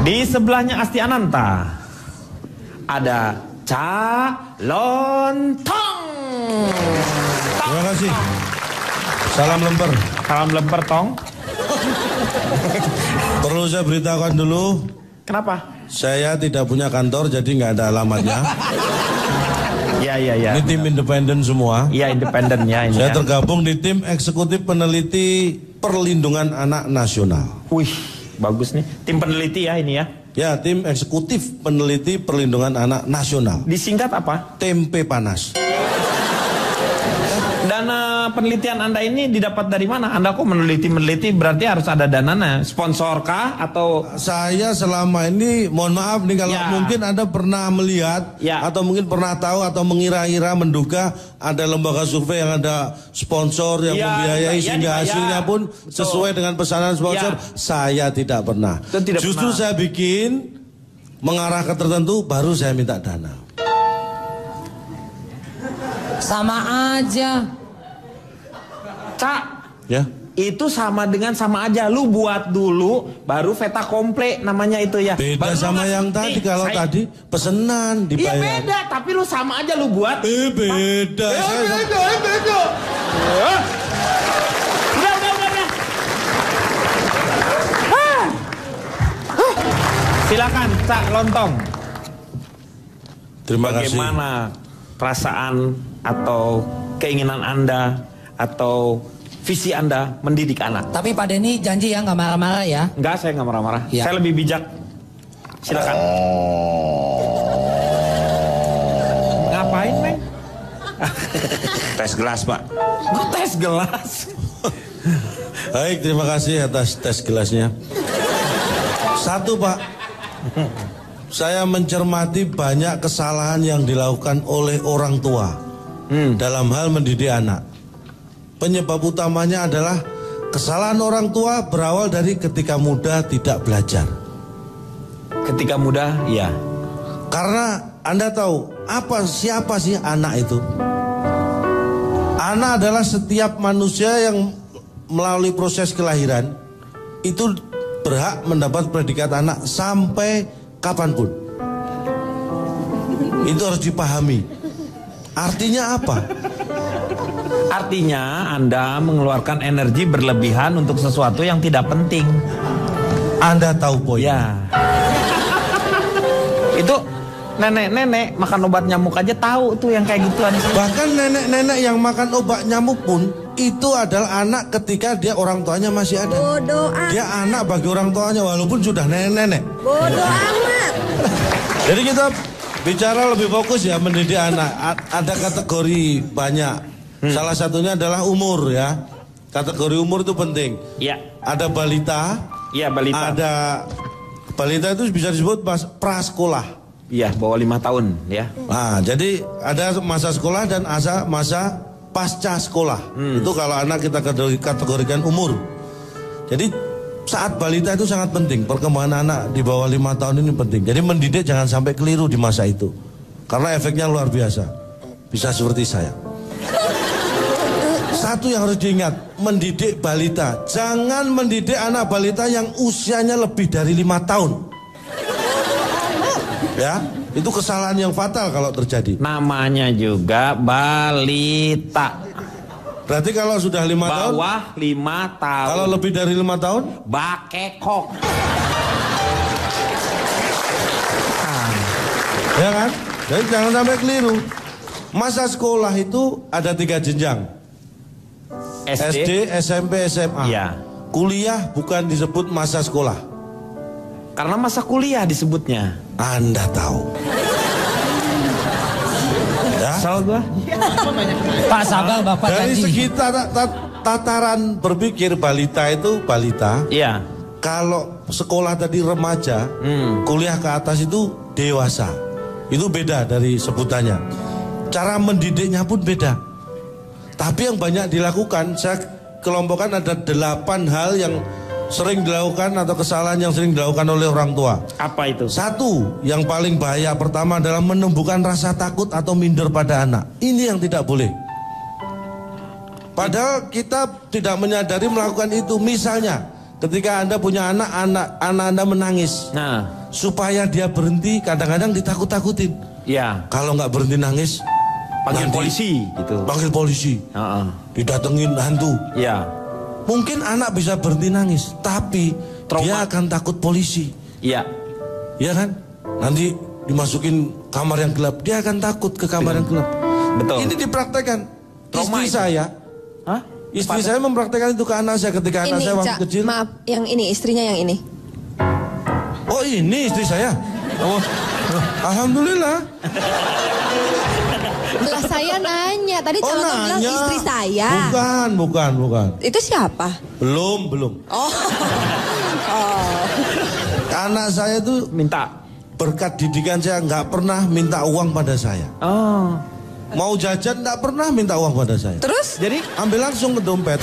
Di sebelahnya Asti Ananta ada Calontong. Terima kasih. Salam lemper. Salam lemper, Tong. Perlu saya beritahukan dulu. Kenapa? Saya tidak punya kantor, jadi nggak ada alamatnya. Ya. Ini tim independen semua. Iya, independen ya ini. Saya ya. tergabung di tim eksekutif peneliti perlindungan anak nasional. Wih, bagus nih. Tim peneliti ya ini ya. Ya, tim eksekutif peneliti perlindungan anak nasional. Disingkat apa? Tempe panas. Dana penelitian Anda ini didapat dari mana? Anda kok meneliti berarti harus ada dananya. Sponsor kah atau? Saya selama ini, mohon maaf nih kalau mungkin Anda pernah melihat atau mungkin pernah tahu atau mengira-ira menduga ada lembaga survei yang ada sponsor yang membiayai sehingga hasilnya pun sesuai dengan pesanan sponsor. Saya tidak pernah. Justru saya bikin mengarah ke tertentu baru saya minta dana. Sama aja. Cak. Ya. Itu sama aja. Lu buat dulu baru veta komple namanya itu ya. Beda baru sama yang tadi. Kalau tadi pesenan dibayar. Iya beda, tapi lu sama aja lu buat. Beda. Beda. Udah. Silakan Cak Lontong. Terima kasih. Bagaimana perasaan atau keinginan Anda atau visi Anda mendidik anak? Tapi Pak Denny janji ya nggak marah-marah ya? Enggak, saya nggak marah-marah. Ya. Saya lebih bijak. Silakan. Ngapain, Meng? Tes gelas, Pak. Gue tes gelas. Baik, terima kasih atas tes gelasnya. Satu, Pak. Saya mencermati banyak kesalahan yang dilakukan oleh orang tua dalam hal mendidik anak. Penyebab utamanya adalah kesalahan orang tua berawal dari ketika muda tidak belajar. Ketika muda, iya. Karena Anda tahu siapa sih anak itu? Anak adalah setiap manusia yang melalui proses kelahiran itu berhak mendapat predikat anak sampai kapanpun. Itu harus dipahami. Artinya apa? Artinya Anda mengeluarkan energi berlebihan untuk sesuatu yang tidak penting. Anda tahu poinnya. Ya. Itu nenek-nenek makan obat nyamuk aja tahu tuh yang kayak gituan. Bahkan nenek-nenek yang makan obat nyamuk pun itu adalah anak ketika dia orang tuanya masih ada. Bodoh amat. Dia anak bagi orang tuanya walaupun sudah nenek-nenek. Bodoh amat. Jadi kita bicara lebih fokus ya mendidik anak. Ada kategori banyak. Salah satunya adalah umur ya. Kategori umur itu penting. Iya. Ada balita. Iya, balita. Ada balita itu bisa disebut prasekolah. Iya, bawah 5 tahun ya. Nah, jadi ada masa sekolah dan masa pasca sekolah. Itu kalau anak kita kategorikan umur. Jadi saat balita itu sangat penting. Perkembangan anak di bawah 5 tahun ini penting. Jadi mendidik jangan sampai keliru di masa itu. Karena efeknya luar biasa. Bisa seperti saya. Satu yang harus diingat, mendidik balita. Jangan mendidik anak balita yang usianya lebih dari 5 tahun. Ya, itu kesalahan yang fatal kalau terjadi. Namanya juga balita. Berarti kalau sudah 5 tahun, bawah 5 tahun. Kalau lebih dari 5 tahun, bakekok. Ya kan? Jadi jangan sampai keliru. Masa sekolah itu ada 3 jenjang. SD, SMP, SMA. Ya. Kuliah bukan disebut masa sekolah. Karena masa kuliah disebutnya. Anda tahu. Ya. Salah gua. Pak sabar Bapak Dari janji. segi tataran berpikir balita itu balita. Iya. Kalau sekolah tadi remaja, kuliah ke atas itu dewasa. Itu beda dari sebutannya. Cara mendidiknya pun beda. Tapi yang banyak dilakukan, saya kelompokkan ada 8 hal yang sering dilakukan atau kesalahan yang sering dilakukan oleh orang tua. Apa itu? Satu, yang paling bahaya pertama adalah menumbuhkan rasa takut atau minder pada anak. Ini yang tidak boleh. Padahal kita tidak menyadari melakukan itu. Misalnya, ketika Anda punya anak Anda menangis. Nah, Supaya dia berhenti, kadang-kadang ditakut-takutin. ya. Kalau nggak berhenti nangis, Panggil nanti polisi gitu. Panggil polisi. Heeh. Didatengin hantu. Ya. Mungkin anak bisa berhenti nangis, tapi dia akan takut polisi. Iya. Ya kan? Nanti dimasukin kamar yang gelap, dia akan takut ke kamar yang gelap. Betul. Ini dipraktekkan. Trauma Istri itu. saya, Hah? istri saya mempraktekkan itu ke anak saya ketika anak Ini, saya waktu Cak, kecil. maaf, yang ini istrinya yang ini. Oh ini istri saya. Oh, alhamdulillah. Lah saya nanya, tadi Oh calon bilang nanya. istri saya. Bukan. Itu siapa? Belum. Oh. Oh. Anak saya tuh Minta. berkat didikan saya nggak pernah minta uang pada saya. Oh. Mau jajan nggak pernah minta uang pada saya. Terus? Jadi Ambil langsung ke dompet.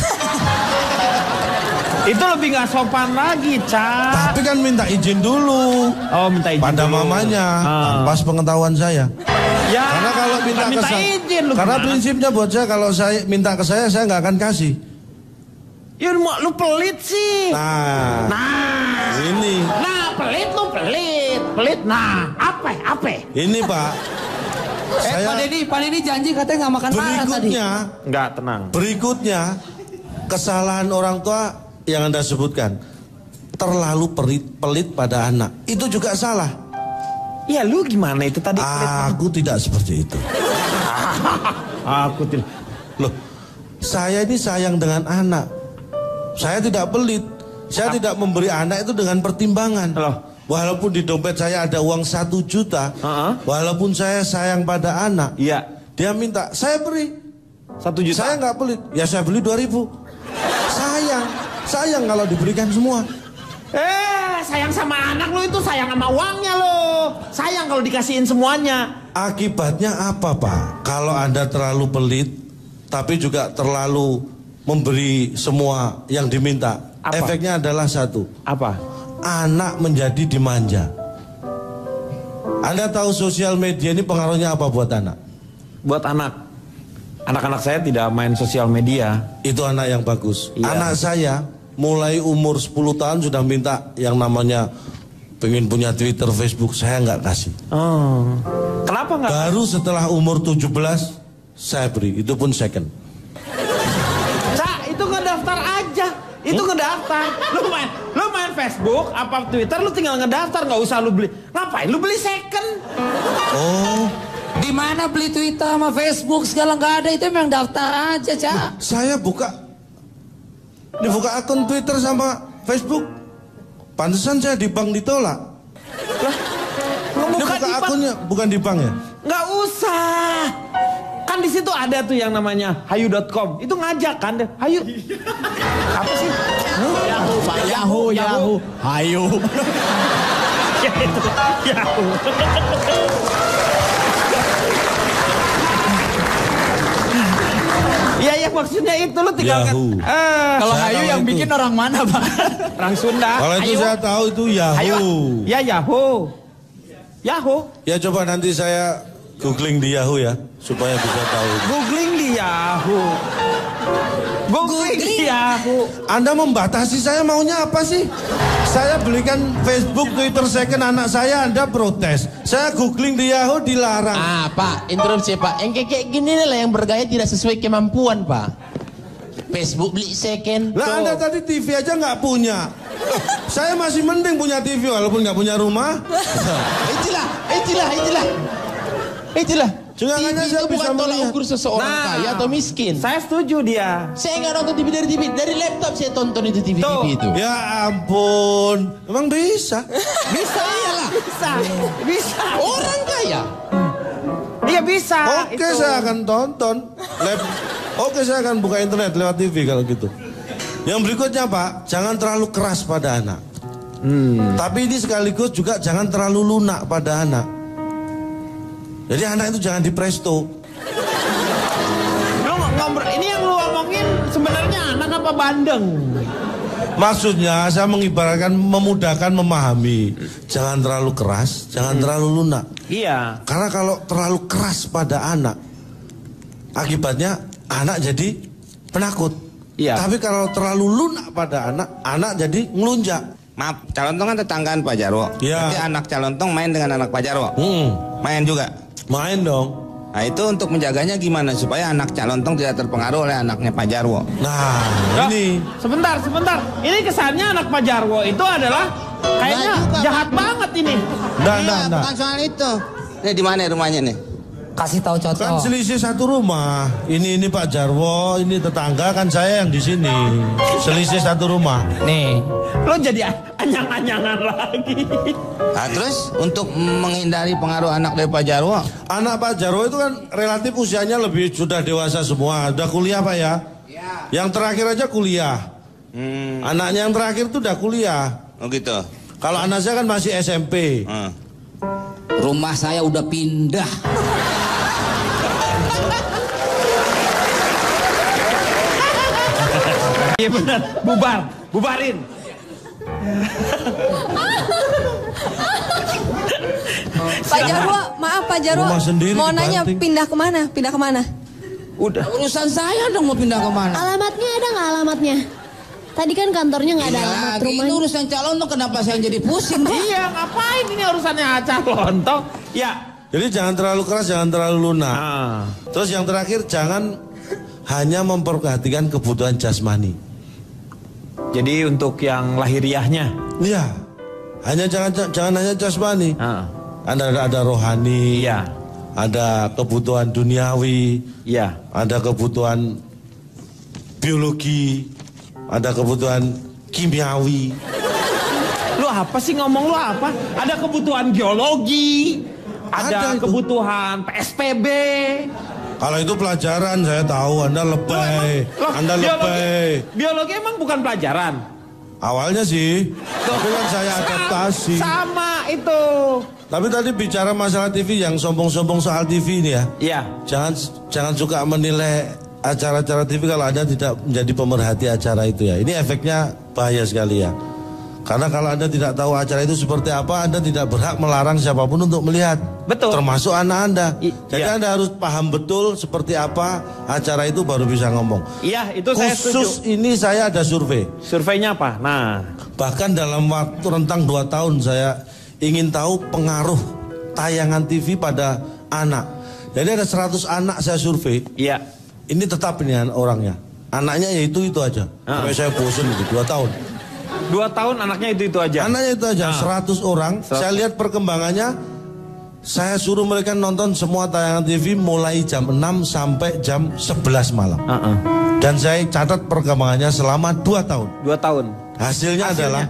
itu lebih nggak sopan lagi, Cak. Tapi kan minta izin dulu Oh, minta izin pada dulu. mamanya, Ah. pas pengetahuan saya. Ya. Karena kalau minta bukan ke saya, izin lu karena gimana? prinsipnya buat saya kalau saya minta ke saya nggak akan kasih. Ya lu pelit sih. Nah, ini, Pelit lu pelit. Nah, apa? ini Pak. Pak Denny janji katanya nggak makan marah tadi. Enggak, tenang. Berikutnya kesalahan orang tua yang Anda sebutkan terlalu pelit pada anak. Itu juga salah. Ya lu gimana itu tadi? Aku tidak seperti itu. Aku tidak. Loh, saya ini sayang dengan anak. Saya tidak pelit. Saya tidak memberi anak itu dengan pertimbangan. Loh. Walaupun di dompet saya ada uang 1 juta, walaupun saya sayang pada anak, Iya. dia minta, saya beri. 1 juta. Saya nggak pelit. Ya saya beli 2.000. Sayang kalau diberikan semua. Sayang sama anak lu itu sayang sama uangnya lo. Sayang kalau dikasihin semuanya. Akibatnya apa Pak? Kalau Anda terlalu pelit, tapi juga terlalu memberi semua yang diminta. Apa? Efeknya adalah satu. Apa? Anak menjadi dimanja. Anda tahu sosial media ini pengaruhnya apa buat anak? Buat anak. Anak-anak saya tidak main sosial media. Itu anak yang bagus. Iya. Anak saya mulai umur 10 tahun sudah minta yang namanya pengen punya Twitter, Facebook. Saya nggak kasih. Oh. Kenapa nggak? Baru setelah umur 17 saya beri. Itu pun second. Cak, itu ngedaftar aja. Itu ngedaftar. Lu main Facebook, apa Twitter, lu tinggal ngedaftar, nggak usah lu beli. Ngapain lu beli second? Oh, Di mana beli Twitter sama Facebook segala nggak ada, itu memang daftar aja, Cak. saya dibuka akun Twitter sama Facebook. Pantesan saya di bank ditolak. Ini buka akunnya, bukan di bank ya? Nggak usah. Kan di situ ada tuh yang namanya hayu.com. Itu ngajak kan deh. Hayu. Apa sih? Yahoo, Pak. Yahoo. Hayu. Ya itu. Yahoo. Iya ya maksudnya itu lu tinggal Yahoo. Kalau Saya Hayu tahu yang itu. bikin orang mana, Pak? orang Sunda. Kalau itu Hayu. saya tahu itu Yahoo. Hayu. Ya Yahoo. Yahoo. Ya coba nanti saya googling di Yahoo ya, supaya bisa tahu. Googling di Yahoo. Googling di Yahoo. Anda membatasi saya maunya apa sih? Saya belikan Facebook, Twitter second anak saya, Anda protes. Saya googling di Yahoo dilarang. Pak, interupsi Pak. Yang kayak gini lah yang bergaya tidak sesuai kemampuan Pak. Facebook beli second. Lah Anda tadi TV aja nggak punya. Saya masih mending punya TV walaupun nggak punya rumah. Itulah. Cuma TV hanya saya itu bisa bukan tolak melihat. ukur seseorang kaya atau miskin. Saya setuju dia. Saya nggak nonton TV dari TV, dari laptop saya tonton itu TV Tuh. itu. Ya ampun, emang bisa? Bisa. Bisa. Orang kaya. Iya bisa. Oke, itu. saya akan tonton. Oke, saya akan buka internet lewat TV kalau gitu. Yang berikutnya Pak, jangan terlalu keras pada anak. Tapi ini sekaligus juga jangan terlalu lunak pada anak. Jadi anak itu jangan dipresto. Lu ini yang lu omongin sebenarnya anak apa bandeng? Maksudnya saya mengibaratkan memudahkan memahami. Jangan terlalu keras, jangan terlalu lunak. Iya. Karena kalau terlalu keras pada anak, akibatnya anak jadi penakut. Iya. Tapi kalau terlalu lunak pada anak, anak jadi ngelunjak. Maaf, calon tong kan tetanggaan Pak Jarwo. Iya. Nanti anak calon tong main dengan anak Pak Jarwo. Main juga. Main dong. Nah itu untuk menjaganya gimana supaya anak calon tong tidak terpengaruh oleh anaknya Pak Jarwo. Nah, Loh, ini. sebentar. Ini kesannya anak Pak Jarwo itu adalah kayaknya jahat banget ini. Nggak. Bukan soal itu. Ini di mana rumahnya nih? Kasih tahu Kan contoh. selisih satu rumah. Ini Pak Jarwo, ini tetangga, kan saya yang di sini. Selisih satu rumah. Nih. Lo jadi anyang-anyangan lagi. Nah, terus untuk menghindari pengaruh anak dari Pak Jarwo, Anak Pak Jarwo itu kan relatif usianya lebih sudah dewasa semua. Udah kuliah Pak ya? Yang terakhir aja kuliah. Anaknya yang terakhir tuh udah kuliah. oh gitu. Kalau anak saya kan masih SMP. Rumah saya udah pindah. Iya benar, bubarin. Pak Jarwo, maaf Pak Jarwo. Rumah sendiri Mau nanya dibanting. pindah kemana? Pindah kemana? Udah. Urusan saya dong mau pindah kemana. Alamatnya ada nggak alamatnya? Tadi kan kantornya nggak ada alamat Lagi rumah. ini urusan calon tuh kenapa saya jadi pusing? Iya, ngapain ini urusannya calon tong? Ya. Jadi jangan terlalu keras, jangan terlalu lunak. Ah. Terus yang terakhir jangan hanya memperhatikan kebutuhan jasmani. Jadi untuk yang lahiriahnya. Iya. Hanya jangan hanya jasmani. Ah. Ada rohani. Iya. Ada kebutuhan duniawi. Iya. Ada kebutuhan biologi. Ada kebutuhan kimiawi. Lu apa sih ngomong lu apa? Ada kebutuhan geologi. Ada Ada itu. kebutuhan PSPB. Kalau itu pelajaran saya tahu Anda lebay. Anda lebay. Biologi emang bukan pelajaran. Awalnya sih. Tapi kan saya adaptasi. Sama itu. Tapi tadi bicara masalah TV yang sombong-sombong soal TV ini ya. Iya. Jangan suka menilai acara-acara TV kalau Anda tidak menjadi pemerhati acara itu ya. Ini efeknya bahaya sekali ya. Karena kalau Anda tidak tahu acara itu seperti apa, Anda tidak berhak melarang siapapun untuk melihat. Betul. Termasuk anak Anda. Jadi iya. Anda harus paham betul seperti apa acara itu baru bisa ngomong. Iya, itu saya Khusus setuju. ini saya ada survei. Surveinya apa? Nah, Bahkan dalam waktu rentang 2 tahun saya ingin tahu pengaruh tayangan TV pada anak. Jadi ada 100 anak saya survei. iya. Ini tetap ini orangnya. Anaknya ya itu aja. Sampai saya bosan itu 2 tahun. 2 tahun anaknya itu aja. Anaknya itu aja 100 orang. Saya lihat perkembangannya. Saya suruh mereka nonton semua tayangan TV mulai jam 6 sampai jam 11 malam. Dan saya catat perkembangannya selama 2 tahun. 2 tahun. Hasilnya adalah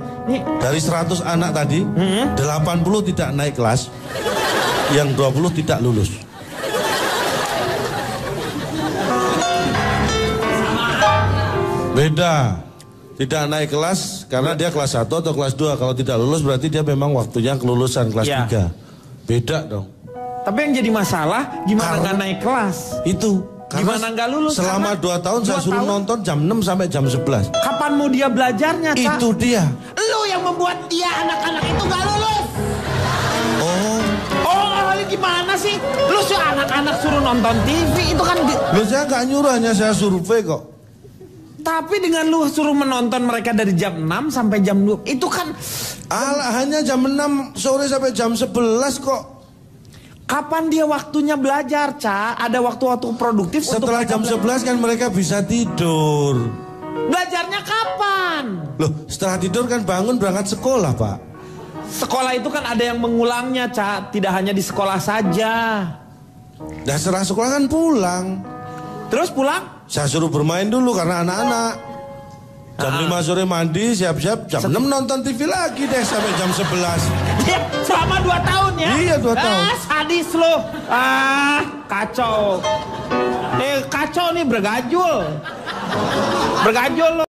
dari 100 anak tadi 80 tidak naik kelas, yang 20 tidak lulus. Beda. Tidak naik kelas karena dia kelas 1 atau kelas 2. Kalau tidak lulus berarti dia memang waktunya kelulusan kelas Ya. 3. Beda dong. Tapi yang jadi masalah gimana nggak naik kelas? Itu. Gimana nggak lulus? Selama Karena 2 tahun saya 2 suruh tahun. nonton jam 6 sampai jam 11. Kapan mau dia belajarnya, Cak? Itu dia. Lu yang membuat dia anak-anak itu nggak lulus. Oh. Oh, ini gimana sih? Lu sih anak-anak suruh nonton TV itu kan Loh saya gak nyuruh, hanya saya survei kok. tapi dengan lu suruh menonton mereka dari jam 6 sampai jam 2 itu kan Alah, hanya jam 6 sore sampai jam 11 kok. kapan dia waktunya belajar, Cak? Ada waktu-waktu produktif Setelah untuk jam mereka 11 kan mereka bisa tidur. belajarnya kapan? Loh, setelah tidur kan bangun berangkat sekolah, Pak. Sekolah itu kan ada yang mengulangnya, Cak. Tidak hanya di sekolah saja. Nah, setelah sekolah kan pulang. Terus pulang? Saya suruh bermain dulu karena anak-anak. Jam 5 sore mandi, siap-siap. Jam 6 nonton TV lagi deh sampai jam 11. Ya, selama 2 tahun ya? Iya, 2 tahun. Sadis lo. Kacau. Kacau nih bergajul. Bergajul lo.